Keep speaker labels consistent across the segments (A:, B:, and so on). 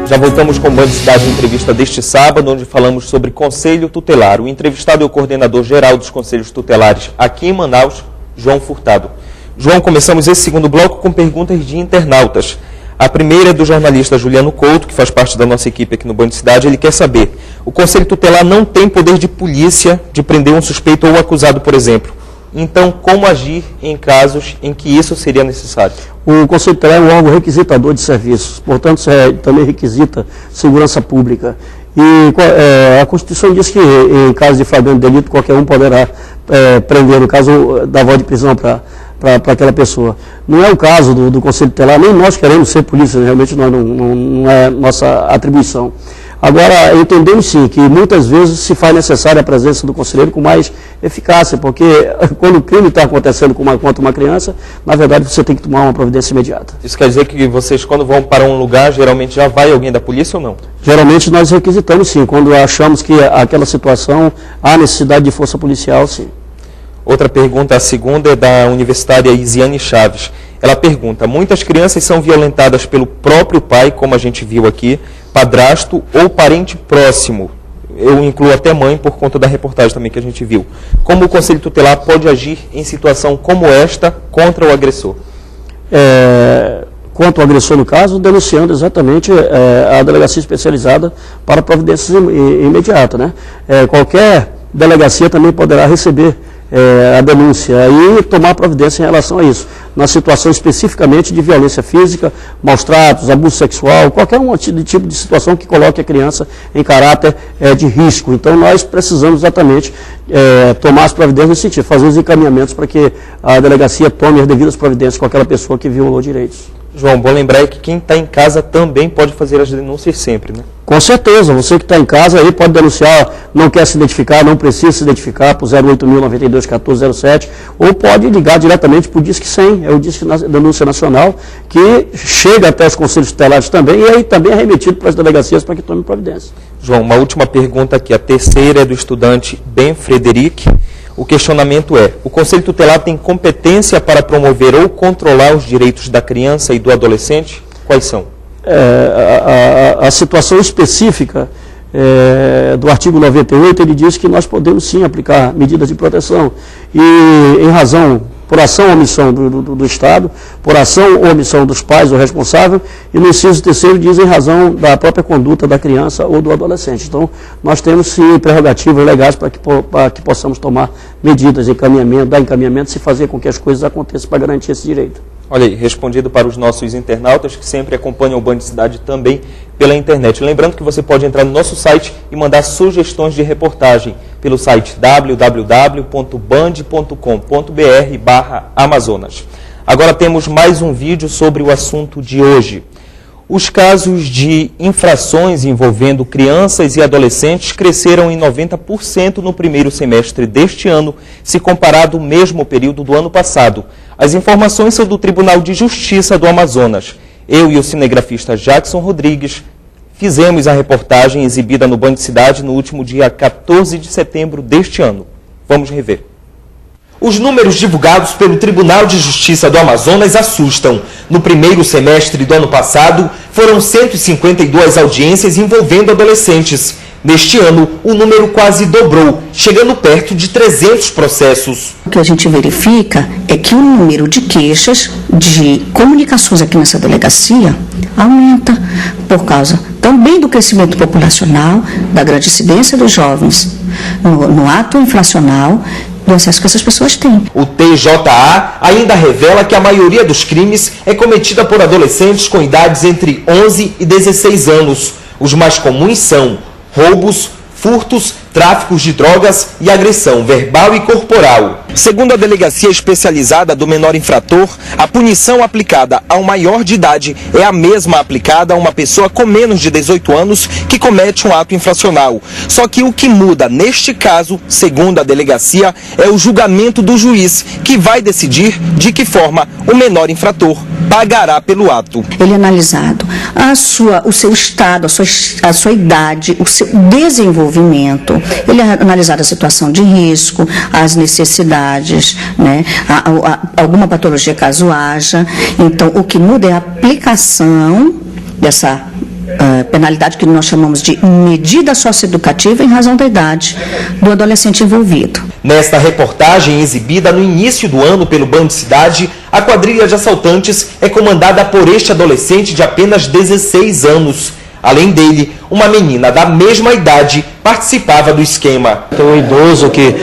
A: Já voltamos com o Band Cidade Entrevista deste sábado, onde falamos sobre Conselho Tutelar. O entrevistado é o coordenador geral dos Conselhos Tutelares aqui em Manaus, João Furtado. João, começamos esse segundo bloco com perguntas de internautas. A primeira é do jornalista Juliano Couto, que faz parte da nossa equipe aqui no Band Cidade. Ele quer saber, o Conselho Tutelar não tem poder de polícia de prender um suspeito ou acusado, por exemplo. Então, como agir em casos em que isso seria necessário?
B: O Conselho Tutelar é um órgão requisitador de serviços, portanto, também requisita segurança pública. E a Constituição diz que, em caso de flagrante delito, qualquer um poderá prender, no caso, dar voz de prisão para aquela pessoa. Não é o caso do Conselho Tutelar, nem nós queremos ser polícia, realmente não é nossa atribuição. Agora, entendemos sim que muitas vezes se faz necessária a presença do conselheiro com mais eficácia, porque quando o crime está acontecendo contra uma criança, na verdade você tem que tomar uma providência imediata.
A: Isso quer dizer que vocês, quando vão para um lugar, geralmente já vai alguém da polícia ou não?
B: Geralmente nós requisitamos sim, quando achamos que aquela situação há necessidade de força policial, sim.
A: Outra pergunta, a segunda, é da universitária Isiane Chaves. Ela pergunta, muitas crianças são violentadas pelo próprio pai, como a gente viu aqui, padrasto ou parente próximo. Eu incluo até mãe por conta da reportagem também que a gente viu. Como o Conselho Tutelar pode agir em situação como esta contra o agressor?
B: Quanto ao agressor, no caso, denunciando exatamente a delegacia especializada para providências imediatas, né? Qualquer delegacia também poderá receber a denúncia e tomar providência em relação a isso, na situação especificamente de violência física, maus tratos, abuso sexual, qualquer tipo de situação que coloque a criança em caráter de risco. Então nós precisamos exatamente tomar as providências nesse sentido, fazer os encaminhamentos para que a delegacia tome as devidas providências com aquela pessoa que violou direitos.
A: João, bom lembrar que quem está em casa também pode fazer as denúncias sempre, né?
B: Com certeza, você que está em casa aí pode denunciar, não quer se identificar, não precisa se identificar para o 08.092-1407, ou pode ligar diretamente para o Disque 100, é o Disque Denúncia Nacional, que chega até os conselhos tutelares também, e aí também é remetido para as delegacias para que tomem providência.
A: João, uma última pergunta aqui, a terceira é do estudante Ben Frederic. O questionamento é, o Conselho Tutelar tem competência para promover ou controlar os direitos da criança e do adolescente? Quais são?
B: A situação específica do artigo 98, ele diz que nós podemos sim aplicar medidas de proteção. E em razão, por ação ou omissão do Estado, por ação ou omissão dos pais ou responsável, e no inciso terceiro diz em razão da própria conduta da criança ou do adolescente. Então, nós temos sim prerrogativas legais para que possamos tomar medidas, dar encaminhamento e fazer com que as coisas aconteçam para garantir esse direito.
A: Olha aí, respondido para os nossos internautas que sempre acompanham o Band Cidade também pela internet. Lembrando que você pode entrar no nosso site e mandar sugestões de reportagem pelo site www.band.com.br/Amazonas. Agora temos mais um vídeo sobre o assunto de hoje. Os casos de infrações envolvendo crianças e adolescentes cresceram em 90% no primeiro semestre deste ano, se comparado ao mesmo período do ano passado. As informações são do Tribunal de Justiça do Amazonas. Eu e o cinegrafista Jackson Rodrigues fizemos a reportagem exibida no Band Cidade no último dia 14 de setembro deste ano. Vamos rever. Os números divulgados pelo Tribunal de Justiça do Amazonas assustam. No primeiro semestre do ano passado, foram 152 audiências envolvendo adolescentes. Neste ano, o número quase dobrou, chegando perto de 300 processos.
C: O que a gente verifica é que o número de queixas, de comunicações aqui nessa delegacia, aumenta por causa também do crescimento populacional, da grande incidência dos jovens no ato infracional, do acesso que essas pessoas têm.
A: O TJA ainda revela que a maioria dos crimes é cometida por adolescentes com idades entre 11 e 16 anos. Os mais comuns são roubos, furtos, tráficos de drogas e agressão verbal e corporal. Segundo a Delegacia Especializada do Menor Infrator, a punição aplicada a um maior de idade é a mesma aplicada a uma pessoa com menos de 18 anos que comete um ato infracional. Só que o que muda neste caso, segundo a delegacia, é o julgamento do juiz, que vai decidir de que forma o menor infrator pagará pelo ato.
C: Ele é analisado o seu estado, a sua idade, o seu desenvolvimento, ele é analisado a situação de risco, as necessidades, né, alguma patologia caso haja. Então, o que muda é a aplicação dessa penalidade que nós chamamos de medida socioeducativa em razão da idade do adolescente envolvido.
A: Nesta reportagem exibida no início do ano pelo Banco Cidade, a quadrilha de assaltantes é comandada por este adolescente de apenas 16 anos. Além dele, uma menina da mesma idade participava do esquema.
B: Tem um idoso que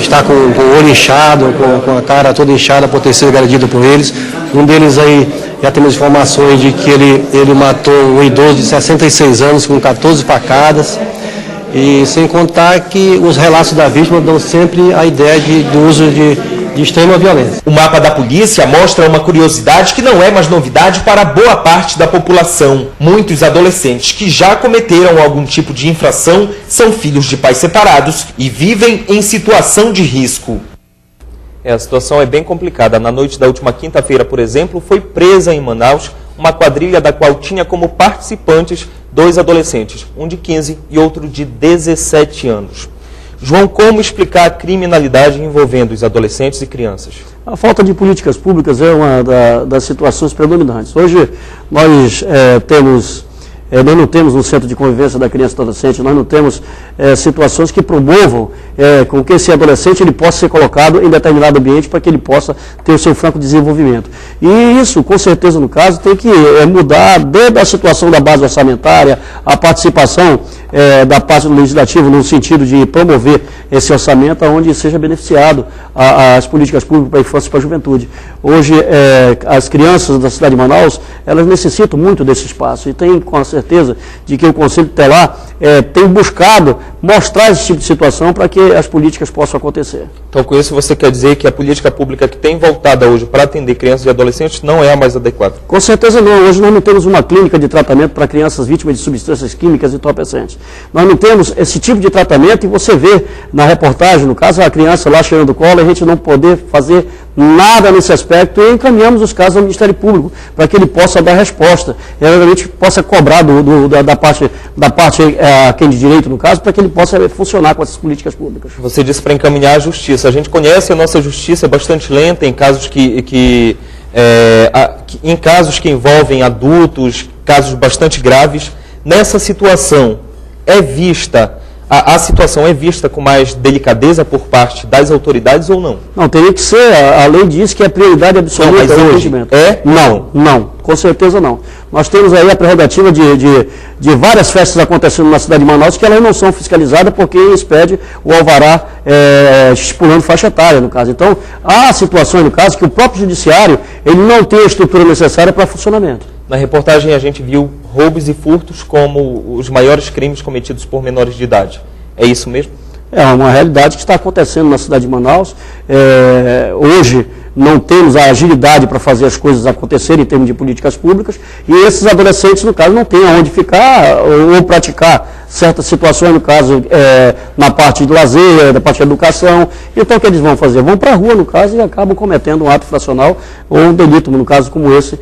B: está com o olho inchado, com a cara toda inchada por ter sido agredido por eles. Um deles aí, já temos informações de que ele matou um idoso de 66 anos com 14 facadas. E sem contar que os relatos da vítima dão sempre a ideia do uso de extrema violência.
A: O mapa da polícia mostra uma curiosidade que não é mais novidade para boa parte da população. Muitos adolescentes que já cometeram algum tipo de infração são filhos de pais separados e vivem em situação de risco. A situação é bem complicada. Na noite da última quinta-feira, por exemplo, foi presa em Manaus uma quadrilha da qual tinha como participantes 2 adolescentes, um de 15 e outro de 17 anos. João, como explicar a criminalidade envolvendo os adolescentes e crianças?
B: A falta de políticas públicas é uma das situações predominantes. Hoje nós nós não temos um centro de convivência da criança e do adolescente, nós não temos situações que promovam com que esse adolescente ele possa ser colocado em determinado ambiente para que ele possa ter o seu franco desenvolvimento. E isso, com certeza, no caso, tem que mudar desde a situação da base orçamentária, a participação da parte do legislativo no sentido de promover esse orçamento onde seja beneficiado as políticas públicas para a infância e para a juventude. Hoje, as crianças da cidade de Manaus, elas necessitam muito desse espaço e tem com a certeza de que o Conselho Tutelar tem buscado mostrar esse tipo de situação para que as políticas possam acontecer.
A: Então, com isso, você quer dizer que a política pública que tem voltada hoje para atender crianças e adolescentes não é a mais adequada?
B: Com certeza não. Hoje nós não temos uma clínica de tratamento para crianças vítimas de substâncias químicas e entorpecentes. Nós não temos esse tipo de tratamento e você vê na reportagem, no caso, a criança lá cheirando do colo, a gente não poder fazer nada nesse aspecto e encaminhamos os casos ao Ministério Público para que ele possa dar resposta e realmente possa cobrar da parte quem de direito, no caso, para que ele possa funcionar com essas políticas públicas.
A: Você disse para encaminhar a justiça. A gente conhece a nossa justiça, é bastante lenta em casos em casos que envolvem adultos, casos bastante graves. Nessa situação, a situação é vista com mais delicadeza por parte das autoridades ou não?
B: Não, teria que ser, a lei diz que é prioridade absoluta
A: do atendimento.
B: Não, com certeza não. Nós temos aí a prerrogativa de várias festas acontecendo na cidade de Manaus que elas não são fiscalizadas porque expede o alvará estipulando faixa etária, no caso. Então, há situações, no caso, que o próprio judiciário ele não tem a estrutura necessária para funcionamento.
A: Na reportagem a gente viu roubos e furtos como os maiores crimes cometidos por menores de idade. É isso mesmo?
B: É uma realidade que está acontecendo na cidade de Manaus. Hoje não temos a agilidade para fazer as coisas acontecerem em termos de políticas públicas e esses adolescentes, no caso, não têm aonde ficar ou praticar certas situações, no caso, na parte de lazer, da parte de educação. Então, o que eles vão fazer? Vão para a rua, no caso, e acabam cometendo um ato infracional ou um delito, no caso como esse,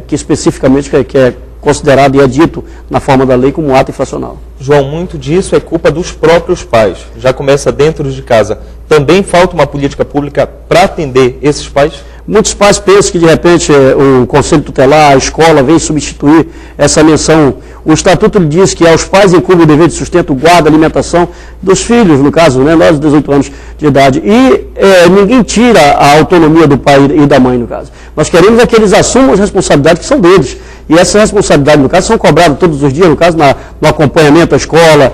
B: que especificamente que é considerado e é dito na forma da lei como um ato infracional.
A: João, muito disso é culpa dos próprios pais. Já começa dentro de casa. Também falta uma política pública para atender esses pais?
B: Muitos pais pensam que, de repente, o Conselho Tutelar, a escola, vem substituir essa menção. O Estatuto diz que aos pais incumbe o dever de sustento, guarda, alimentação dos filhos, no caso, né, nós de 18 anos de idade. E ninguém tira a autonomia do pai e da mãe, no caso. Nós queremos que eles assumam as responsabilidades que são deles. E essas responsabilidades, no caso, são cobradas todos os dias, no caso, no acompanhamento à escola,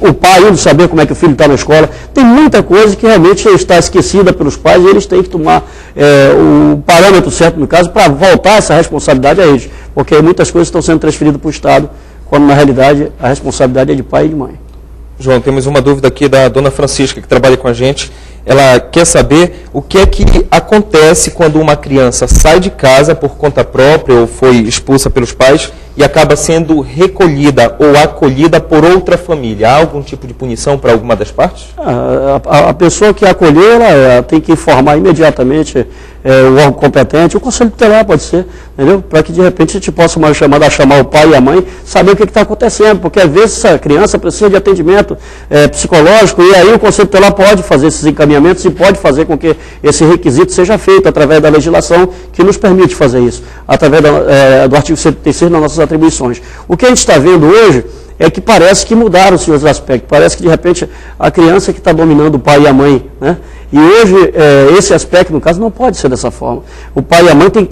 B: o pai indo saber como é que o filho está na escola. Tem muita coisa que realmente está esquecida pelos pais e eles têm que tomar o parâmetro certo, no caso, para voltar essa responsabilidade a eles. Porque muitas coisas estão sendo transferidas para o Estado, quando na realidade a responsabilidade é de pai e de mãe.
A: João, temos uma dúvida aqui da dona Francisca, que trabalha com a gente. Ela quer saber o que é que acontece quando uma criança sai de casa por conta própria ou foi expulsa pelos pais e acaba sendo recolhida ou acolhida por outra família. Há algum tipo de punição para alguma das partes?
B: A pessoa que acolher, ela tem que informar imediatamente o órgão competente, o Conselho Tutelar pode ser, entendeu? Para que de repente a gente possa chamar o pai e a mãe, saber o que está acontecendo, porque às vezes essa criança precisa de atendimento psicológico, e aí o Conselho Tutelar pode fazer esses encaminhamentos e pode fazer com que esse requisito seja feito através da legislação que nos permite fazer isso, através do artigo 136 nas nossas atribuições. O que a gente está vendo hoje é que parece que mudaram-se os aspectos, parece que de repente a criança que está dominando o pai e a mãe, né? E hoje esse aspecto, no caso, não pode ser dessa forma. O pai e a mãe têm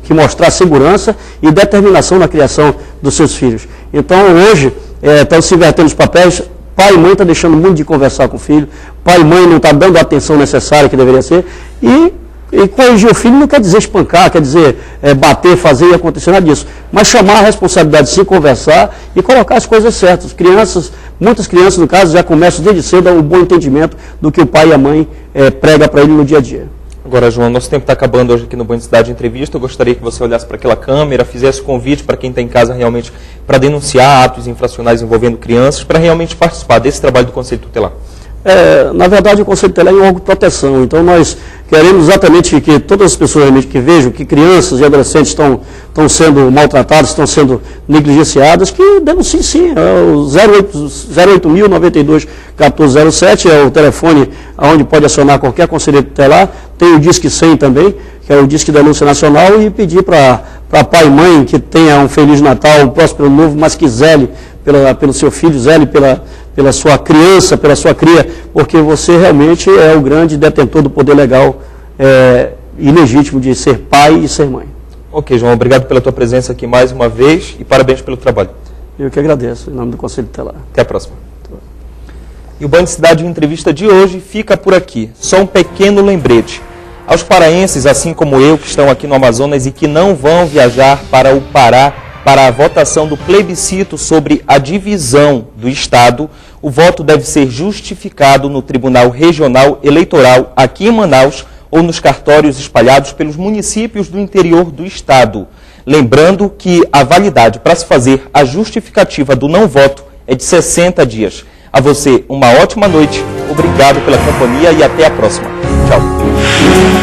B: que mostrar segurança e determinação na criação dos seus filhos. Então hoje estão se invertendo os papéis, pai e mãe estão deixando muito de conversar com o filho, pai e mãe não estão dando a atenção necessária que deveria ser, e corrigir o filho não quer dizer espancar, quer dizer bater, fazer e acontecer nada disso. Mas chamar a responsabilidade de se conversar e colocar as coisas certas. Muitas crianças, no caso, já começam desde cedo a um bom entendimento do que o pai e a mãe prega para ele no dia a dia.
A: Agora, João, nosso tempo está acabando hoje aqui no Bom de Cidade Entrevista. Eu gostaria que você olhasse para aquela câmera, fizesse o convite para quem está em casa realmente para denunciar atos infracionais envolvendo crianças, para realmente participar desse trabalho do Conselho Tutelar.
B: Na verdade, o Conselho Tutelar é um órgão de proteção, então nós queremos exatamente que todas as pessoas que vejam que crianças e adolescentes estão sendo maltratadas, estão sendo negligenciadas, que denunciem sim. O 08000-92-1407 é o telefone onde pode acionar qualquer conselheiro tutelar. Tem o Disque 100 também, que é o Disque Denúncia Nacional, e pedir para pai e mãe que tenha um Feliz Natal, um próspero Ano Novo, mas que zele pelo seu filho, zele pela sua criança, pela sua cria, porque você realmente é o grande detentor do poder legal e legítimo de ser pai e ser mãe.
A: Ok, João, obrigado pela tua presença aqui mais uma vez e parabéns pelo trabalho.
B: Eu que agradeço, em nome do Conselho Tutelar.
A: Até a próxima. E o Bom de Cidade Entrevista de hoje fica por aqui. Só um pequeno lembrete. Aos paraenses, assim como eu, que estão aqui no Amazonas e que não vão viajar para o Pará para a votação do plebiscito sobre a divisão do Estado, o voto deve ser justificado no Tribunal Regional Eleitoral aqui em Manaus ou nos cartórios espalhados pelos municípios do interior do Estado. Lembrando que a validade para se fazer a justificativa do não voto é de 60 dias. A você, uma ótima noite, obrigado pela companhia e até a próxima. Tchau.